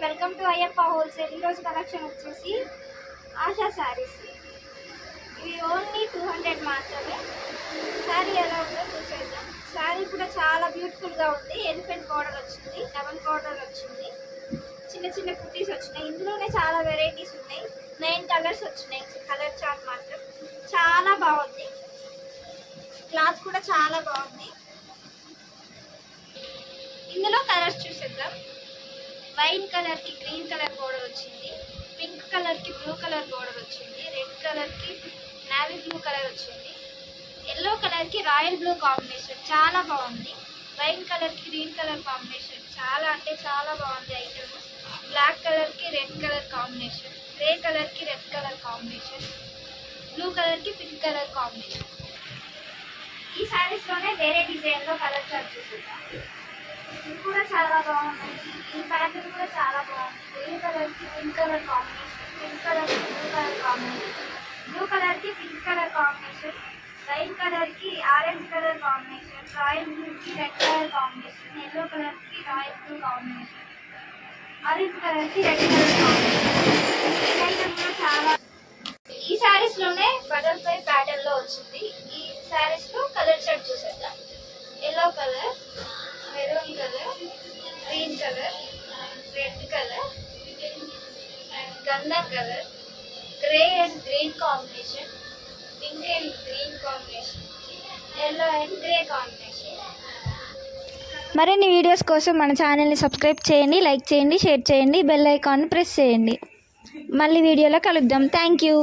Welcome to Ayyappa wholesale. ఈరోజు collection వచ్చేసి ఆశా శారీస్. ఇవి ఓన్లీ 200 మాత్రమే. శారీ ఎలా ఉందో చూసేద్దాం. శారీ కూడా చాలా బ్యూటిఫుల్గా ఉంది. ఎలిఫెంట్ బార్డర్ వచ్చింది, డబల్ బార్డర్ వచ్చింది, చిన్న చిన్న కుర్తీస్ వచ్చినాయి. ఇందులోనే చాలా వెరైటీస్ ఉన్నాయి. 9 కలర్స్ వచ్చినాయి. కలర్ చార్ట్ మాత్రం చాలా బాగుంది. క్లాత్ కూడా చాలా బాగుంది. ఇందులో కలర్స్ చూసేద్దాం. వైట్ కలర్ కి గ్రీన్ కలర్ బోర్డర్ వచ్చింది, పింక్ కలర్ కి బ్లూ కలర్ బోర్డర్ వచ్చింది, రెడ్ కలర్ కి నావీ బ్లూ కలర్ వచ్చింది, ఎల్లో కలర్ కి రాయల్ బ్లూ కాంబినేషన్ చాలా బాగుంది. వైట్ కలర్ కి గ్రీన్ కలర్ కాంబినేషన్ చాలా అంటే చాలా బాగుంది ఐటమ్. బ్లాక్ కలర్ కి red colour combination, grey colour కి red colour combination, blue colour కి పింక్ కలర్ కాంబినేషన్. ఈ శారీస్ లోనే వేరే డిజైన్ లో కలర్ చార్ట్ చూపిద్దాం. ఇది కూడా చాలా బాగుంది. ఈ ప్యాటర్న్ కూడా చాలా బాగుంది. గ్రీన్ కలర్ కి pink colour combination, pink colour కి blue colour combination, blue colour కి pink colour combination, white colour కి orange colour combination, royal blue కి red colour combination, yellow colour కి royal blue combination, orange colour కి red colour combination. ఈ item కూడా చాలా. ఈ శారీస్ లోనే బటర్ఫ్లై ప్యాటర్న్ లో వచ్చింది. ఈ శారీస్ లో కలర్ షర్ట్ చూసేద్దాం. Yellow colour, maroon colour, green colour, red colour and గంధం colour, grey and green combination, pink and green combination, yellow and grey combination. మరిన్ని వీడియోస్ కోసం మన ఛానల్ని సబ్స్క్రైబ్ చేయండి, లైక్ చేయండి, షేర్ చేయండి, బెల్ ఐకాన్ ప్రెస్ చేయండి. మళ్ళీ వీడియోలో కలుద్దాం. Thank you.